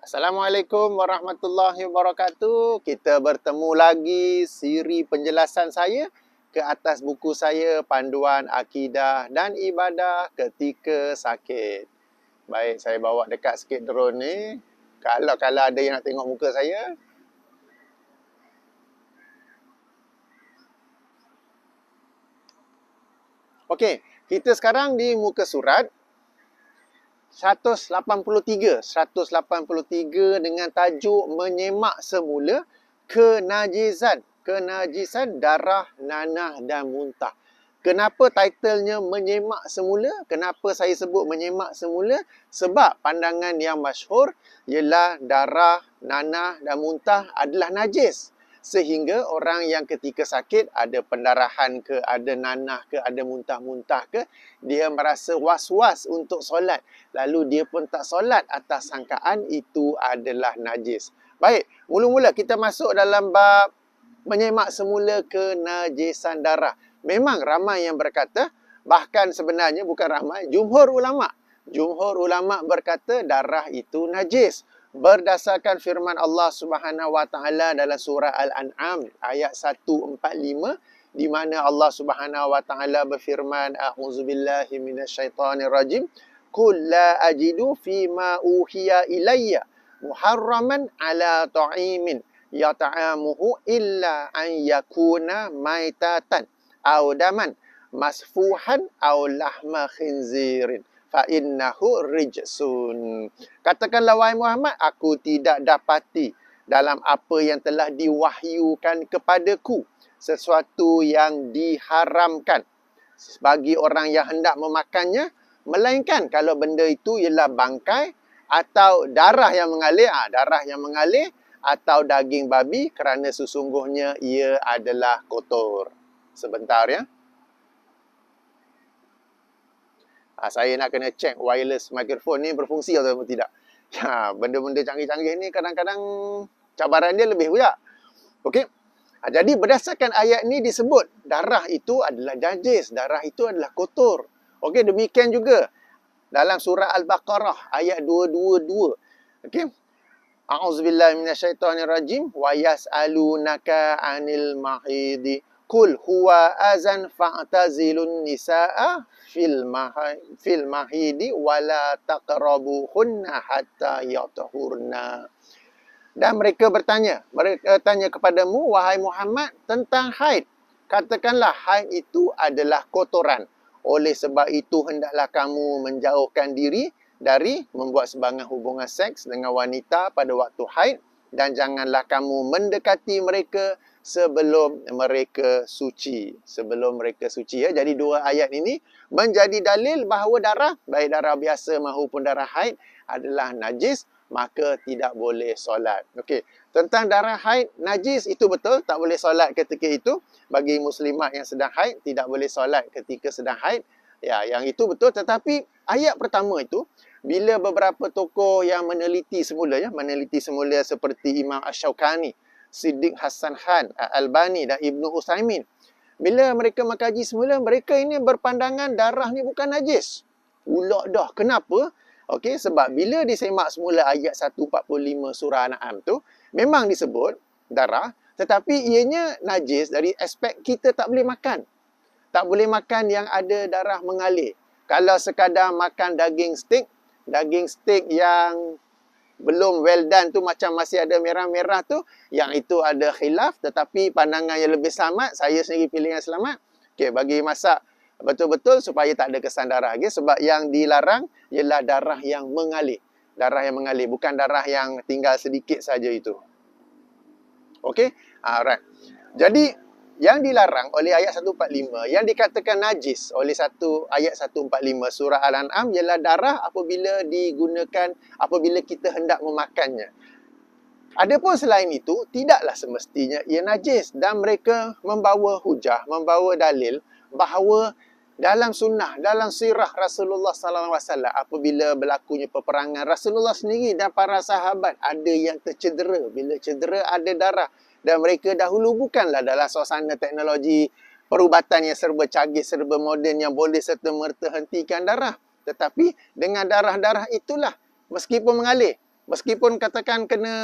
Assalamualaikum warahmatullahi wabarakatuh. Kita bertemu lagi siri penjelasan saya ke atas buku saya Panduan Akidah dan Ibadah Ketika Sakit. Baik, saya bawa dekat sikit drone ni. Kalau ada yang nak tengok muka saya. Okey, kita sekarang di muka surat 183 dengan tajuk menyemak semula kenajisan darah, nanah dan muntah. Kenapa titlenya menyemak semula? Kenapa saya sebut menyemak semula? Sebab pandangan yang masyhur ialah darah, nanah dan muntah adalah najis. Sehingga orang yang ketika sakit ada pendarahan ke, ada nanah ke, ada muntah-muntah ke, dia merasa was-was untuk solat. Lalu dia pun tak solat atas sangkaan itu adalah najis. Baik, mula-mula kita masuk dalam bab menyemak semula kenajisan darah. Memang ramai yang berkata, bahkan sebenarnya bukan ramai, jumhur ulama berkata darah itu najis. Berdasarkan firman Allah Subhanahu Wa Taala dalam surah Al-An'am ayat 145, di mana Allah Subhanahu Wa Taala berfirman, a'udzubillahi minasyaitonirrajim, qul la ajidu fima uhiya ilayya muharraman ala ta'imin yata'amuhu illa an yakuna maitatan aw daman masfuhan aw lahma khinzirin fa innahu rijsun. Katakanlah wahai Muhammad, aku tidak dapati dalam apa yang telah diwahyukan kepadaku sesuatu yang diharamkan bagi orang yang hendak memakannya, melainkan kalau benda itu ialah bangkai atau darah yang mengalir atau daging babi, kerana sesungguhnya ia adalah kotor. Sebentar ya. Saya nak kena check wireless microphone ni berfungsi atau tidak. Benda-benda canggih-canggih ni kadang-kadang cabaran dia lebih pula. Okey. Jadi berdasarkan ayat ni disebut darah itu adalah najis, darah itu adalah kotor. Okey, demikian juga dalam surah Al-Baqarah ayat 222. Okey. A'udzubillahi minasyaitonirrajim wa yas'alunaka 'anil mahidi qul huwa azan fa'tazilun nisaa fil mahidi wala taqrabuhunna hatta yatahurna. Dan mereka tanya kepadamu wahai Muhammad tentang haid. Katakanlah haid itu adalah kotoran. Oleh sebab itu hendaklah kamu menjauhkan diri dari membuat sebarang hubungan seks dengan wanita pada waktu haid, dan janganlah kamu mendekati mereka sebelum mereka suci. Ya. Jadi dua ayat ini menjadi dalil bahawa darah, baik darah biasa maupun darah haid adalah najis, maka tidak boleh solat. Okey, tentang darah haid najis itu betul, tak boleh solat ketika itu. Bagi muslimat yang sedang haid tidak boleh solat ketika sedang haid. Ya, yang itu betul, tetapi ayat pertama itu bila beberapa tokoh yang meneliti semula seperti Imam Ash-Shawqani, Siddiq Hasan Khan, Al-Albani dan Ibnu Utsaimin, bila mereka mengkaji semula, mereka ini berpandangan darah ni bukan najis. Ulak dah. Kenapa? Okey, sebab bila disemak semula ayat 145 surah An-An'am tu, memang disebut darah, tetapi ianya najis dari aspek kita tak boleh makan. Tak boleh makan yang ada darah mengalir. Kalau sekadar makan daging steak yang belum well done tu, macam masih ada merah-merah tu, yang itu ada khilaf, tetapi pandangan yang lebih selamat, saya sendiri pilih yang selamat. Okey, bagi masak betul-betul supaya tak ada kesan darah. Okay? Sebab yang dilarang ialah darah yang mengalir. Darah yang mengalir, bukan darah yang tinggal sedikit saja itu. Okey? Alright. Jadi, yang dilarang oleh ayat 145, yang dikatakan najis oleh ayat 145 surah Al-An'am ialah darah apabila apabila kita hendak memakannya. Adapun selain itu, tidaklah semestinya ia najis. Dan mereka membawa hujah, membawa dalil bahawa dalam sunnah, dalam sirah Rasulullah SAW, apabila berlakunya peperangan, Rasulullah sendiri dan para sahabat ada yang tercedera. Bila cedera ada darah. Dan mereka dahulu bukanlah dalam suasana teknologi perubatan yang serba canggih, serba moden yang boleh serta-merta hentikan darah. Tetapi dengan darah-darah itulah, meskipun mengalir, meskipun katakan kena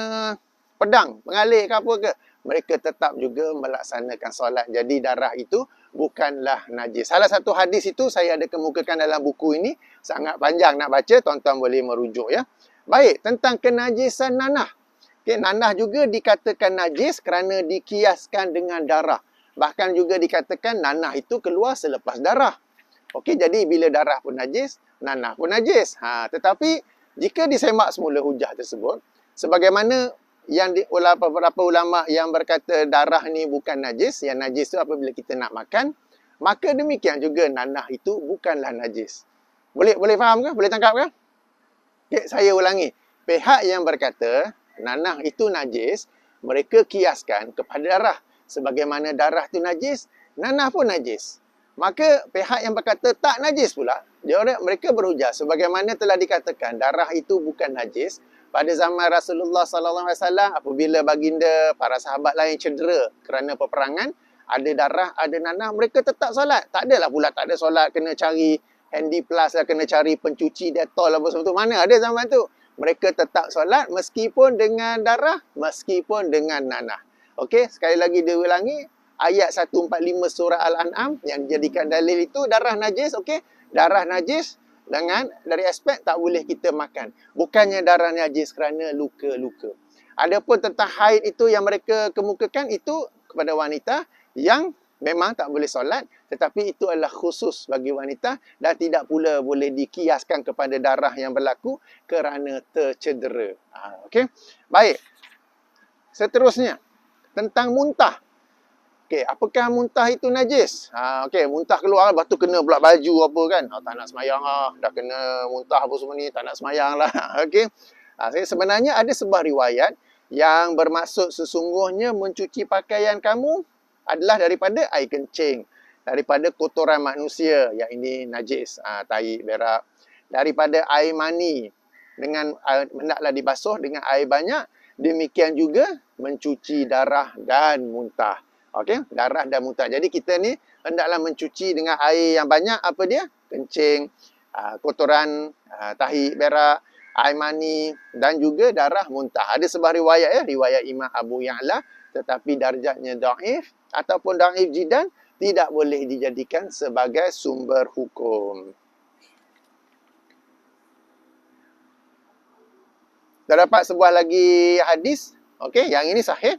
pedang, mengalir ke apa ke, mereka tetap juga melaksanakan solat. Jadi darah itu bukanlah najis. Salah satu hadis itu saya ada kemukakan dalam buku ini, sangat panjang nak baca, tuan-tuan boleh merujuk ya. Baik, tentang kenajisan nanah. Okay, nanah juga dikatakan najis kerana dikiaskan dengan darah. Bahkan juga dikatakan nanah itu keluar selepas darah. Okey, jadi bila darah pun najis, nanah pun najis. Tetapi jika disemak semula hujah tersebut, sebagaimana yang beberapa ulama yang berkata darah ni bukan najis, yang najis tu apabila kita nak makan, maka demikian juga nanah itu bukanlah najis. Boleh faham ke? Boleh tangkap ke? Okay, saya ulangi. Pihak yang berkata nanah itu najis, mereka kiaskan kepada darah. Sebagaimana darah tu najis, nanah pun najis. Maka pihak yang berkata tak najis pula, mereka berhujah sebagaimana telah dikatakan darah itu bukan najis pada zaman Rasulullah sallallahu alaihi wasallam apabila baginda para sahabat lain cedera kerana peperangan, ada darah, ada nanah, mereka tetap solat. Tak adalah pula tak ada solat, kena cari handy plus lah, kena cari pencuci Dettol apa semua tu. Mana ada zaman tu? Mereka tetap solat meskipun dengan darah, meskipun dengan nanah. Okey, sekali lagi diulangi, ayat 145 surah Al-An'am yang dijadikan dalil itu darah najis, okey? Darah najis dengan dari aspek tak boleh kita makan. Bukannya darah najis kerana luka-luka. Adapun tentang haid itu yang mereka kemukakan itu kepada wanita yang memang tak boleh solat, tetapi itu adalah khusus bagi wanita dan tidak pula boleh dikiaskan kepada darah yang berlaku kerana tercedera. Okey. Baik. Seterusnya tentang muntah. Okey, apakah muntah itu najis? Okey, muntah keluar lepas tu kena pula baju apa kan. Tak nak semayang lah, dah kena muntah apa semua ni, tak nak semayang lah. Okey. Sebenarnya ada sebuah riwayat yang bermaksud sesungguhnya mencuci pakaian kamu adalah daripada air kencing, daripada kotoran manusia, yang ini najis, tai, berak, daripada air mani dengan hendaklah dibasuh dengan air banyak, demikian juga mencuci darah dan muntah. Okey, darah dan muntah. Jadi kita ni hendaklah mencuci dengan air yang banyak, apa dia? Kencing, kotoran, tahi, berak, air mani dan juga darah muntah. Ada sebuah riwayat riwayat Imam Abu Ya'la, tetapi darjatnya dhaif ataupun dhaif jiddan, tidak boleh dijadikan sebagai sumber hukum. Terdapat sebuah lagi hadis, okey, yang ini sahih.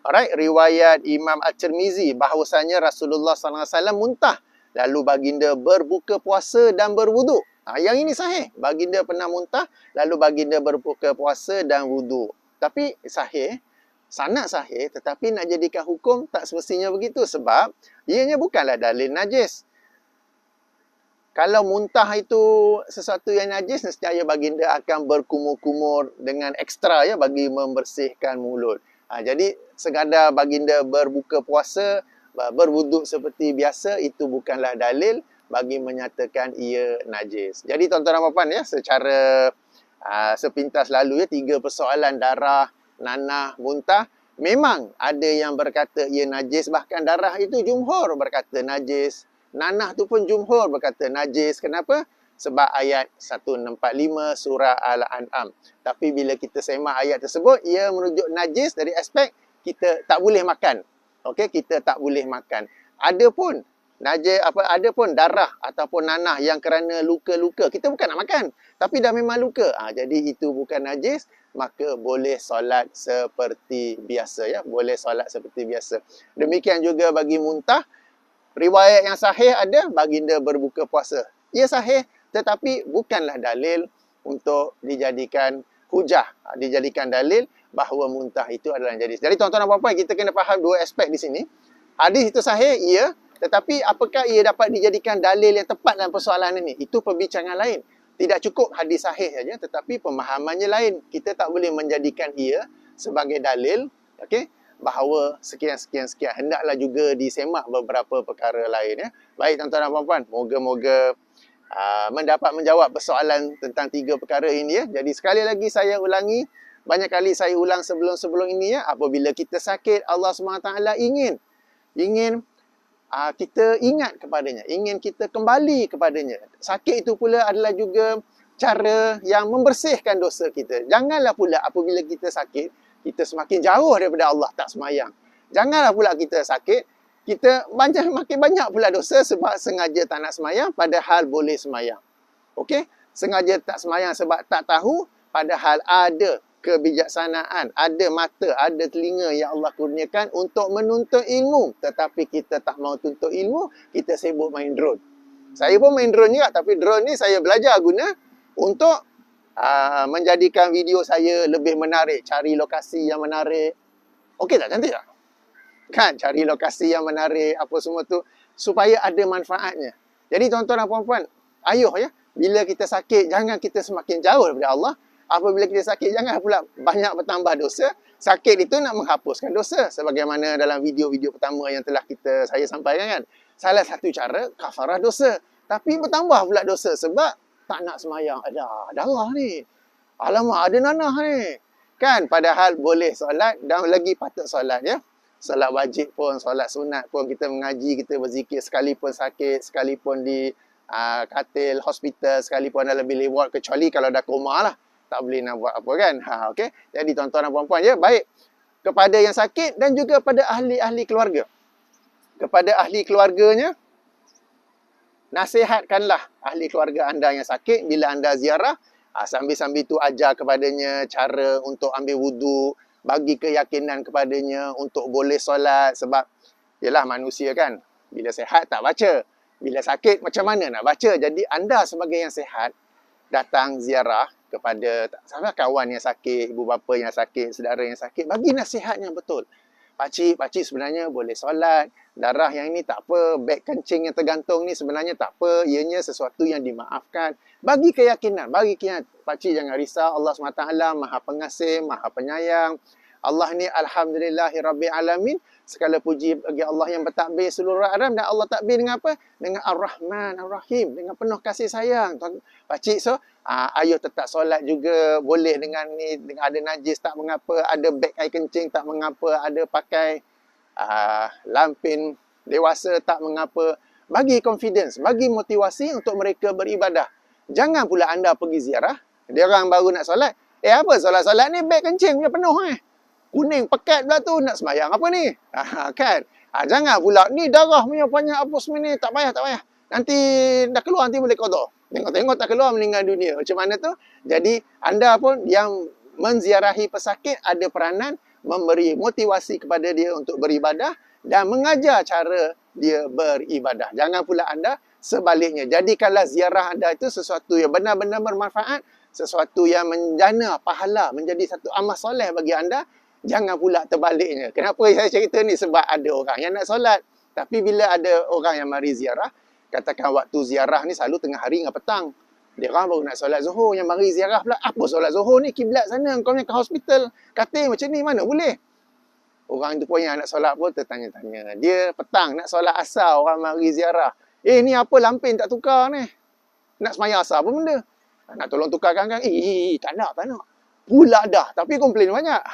Alright, riwayat Imam At-Tirmizi bahawasanya Rasulullah sallallahu alaihi wasallam muntah, lalu baginda berbuka puasa dan berwuduk. Yang ini sahih, baginda pernah muntah, lalu baginda berbuka puasa dan wuduk. Tapi sahih, sanad sahih, tetapi nak jadikan hukum tak semestinya begitu sebab ianya bukanlah dalil najis. Kalau muntah itu sesuatu yang najis, nescaya baginda akan berkumur-kumur dengan ekstra ya bagi membersihkan mulut. Jadi sekadar baginda berbuka puasa, berwuduk seperti biasa, itu bukanlah dalil bagi menyatakan ia najis. Jadi tuan-tuan dan puan-puan ya, secara sepintas lalu ya, 3 persoalan darah, nanah, muntah, memang ada yang berkata ia najis, bahkan darah itu jumhur berkata najis, nanah tu pun jumhur berkata najis. Kenapa? Sebab ayat 145 surah Al-An'am. Tapi bila kita semak ayat tersebut, ia merujuk najis dari aspek kita tak boleh makan. Okey, kita tak boleh makan. Adapun najis adapun darah ataupun nanah yang kerana luka-luka, kita bukan nak makan, tapi dah memang luka. Jadi itu bukan najis, maka boleh solat seperti biasa ya, boleh solat seperti biasa. Demikian juga bagi muntah, riwayat yang sahih ada baginda berbuka puasa. Ia sahih, tetapi bukanlah dalil untuk dijadikan hujah, dijadikan dalil bahawa muntah itu adalah najis. Jadi tuan-tuan dan puan-puan, kita kena faham 2 aspek di sini. Hadis itu sahih, ya, tetapi apakah ia dapat dijadikan dalil yang tepat dalam persoalan ini? Itu perbincangan lain. Tidak cukup hadis sahih saja, tetapi pemahamannya lain. Kita tak boleh menjadikan ia sebagai dalil, okey, bahawa sekian. Hendaklah juga disemak beberapa perkara lain ya. Baik tuan-tuan dan puan-puan, moga-moga mendapat menjawab persoalan tentang 3 perkara ini ya. Jadi sekali lagi saya ulangi, banyak kali saya ulang sebelum ini ya, apabila kita sakit, Allah SWT ingin kita ingat kepadanya, ingin kita kembali kepadanya. Sakit itu pula adalah juga cara yang membersihkan dosa kita. Janganlah pula apabila kita sakit, kita semakin jauh daripada Allah, tak semayang. Janganlah pula kita sakit, kita makin banyak pula dosa sebab sengaja tak nak semayang, padahal boleh semayang. Okey? Sengaja tak semayang sebab tak tahu, padahal ada kebijaksanaan, ada mata, ada telinga yang Allah kurniakan untuk menuntut ilmu. Tetapi kita tak mau tuntut ilmu, kita sibuk main drone. Saya pun main drone juga, tapi drone ni saya belajar guna untuk menjadikan video saya lebih menarik, cari lokasi yang menarik. Okey tak? Cantik tak? Kan, cari lokasi yang menarik, apa semua tu, supaya ada manfaatnya. Jadi tuan-tuan dan puan-puan, ayuh ya, bila kita sakit, jangan kita semakin jauh daripada Allah. Apabila kita sakit, jangan pula banyak bertambah dosa. Sakit itu nak menghapuskan dosa. Sebagaimana dalam video-video pertama yang telah saya sampaikan kan. Salah satu cara, kafarah dosa. Tapi bertambah pula dosa sebab tak nak semayang. Ada darah ni. Alamak, ada nanah ni. Kan, padahal boleh solat dan lagi patut solat ya. Solat wajib pun, solat sunat pun, kita mengaji, kita berzikir sekalipun sakit, sekalipun di katil, hospital, sekalipun dalam bilik ward, kecuali kalau dah koma lah. Tak boleh nak buat apa kan. Okay? Jadi tuan-tuan dan puan-puan ya, baik. Kepada yang sakit dan juga pada ahli-ahli keluarga. Kepada ahli keluarganya, nasihatkanlah ahli keluarga anda yang sakit bila anda ziarah. Sambil-sambil tu ajar kepadanya cara untuk ambil wudu, bagi keyakinan kepadanya untuk boleh solat. Sebab, yelah manusia kan, bila sihat tak baca. Bila sakit macam mana nak baca. Jadi anda sebagai yang sihat, datang ziarah kepada salah kawan yang sakit, ibu bapa yang sakit, saudara yang sakit, bagi nasihat yang betul. Pakcik sebenarnya boleh solat, darah yang ini tak apa, beg kencing yang tergantung ni sebenarnya tak apa, ianya sesuatu yang dimaafkan. Bagi keyakinan, pakcik jangan risau, Allah SWT Maha Pengasih, Maha Penyayang. Allah ni Alhamdulillahirrabbilalamin. Segala puji bagi Allah yang bertakbir seluruh alam. Dan Allah takbir dengan apa? Dengan Ar-Rahman, Ar-Rahim. Dengan penuh kasih sayang. Pakcik, so ayuh tetap solat juga. Boleh dengan ni, dengan ada najis tak mengapa. Ada beg air kencing tak mengapa. Ada pakai lampin dewasa tak mengapa. Bagi confidence, bagi motivasi untuk mereka beribadah. Jangan pula anda pergi ziarah. Dia orang baru nak solat. Apa solat-solat ni beg kencing punya penuh kuning pekat pula tu, nak semayang apa ni? Kan? Jangan pula, ni darah punya banyak apa semua ni, tak payah. Nanti dah keluar, nanti boleh qada. Tengok tak keluar, meninggal dunia. Macam mana tu? Jadi, anda pun yang menziarahi pesakit ada peranan memberi motivasi kepada dia untuk beribadah dan mengajar cara dia beribadah. Jangan pula anda sebaliknya. Jadikanlah ziarah anda itu sesuatu yang benar-benar bermanfaat, sesuatu yang menjana pahala, menjadi satu amal soleh bagi anda. Jangan pula terbaliknya. Kenapa saya cerita ni? Sebab ada orang yang nak solat. Tapi bila ada orang yang mari ziarah, katakan waktu ziarah ni selalu tengah hari dengan petang. Dia orang baru nak solat zuhur. Yang mari ziarah pula, apa solat zuhur ni? Kiblat sana, kau ni ke hospital. Katil macam ni, mana boleh? Orang tu pun yang nak solat pun tertanya-tanya. Dia petang nak solat asar, orang mari ziarah. Ni apa lampin tak tukar ni? Nak semayang asar apa benda? Nak tolong tukarkan kan? Tak nak. Pula dah, tapi komplain banyak.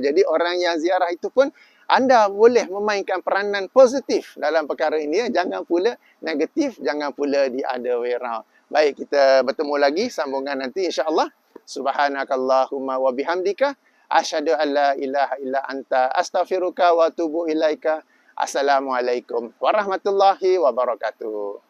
Jadi orang yang ziarah itu pun, anda boleh memainkan peranan positif dalam perkara ini. Jangan pula negatif, jangan pula the other way around. Baik, kita bertemu lagi, sambungan nanti insyaAllah. Subhanakallahumma wa bihamdika. Asyhadu an la ilaha illa anta astaghfiruka wa atubu ilaika. Assalamualaikum warahmatullahi wabarakatuh.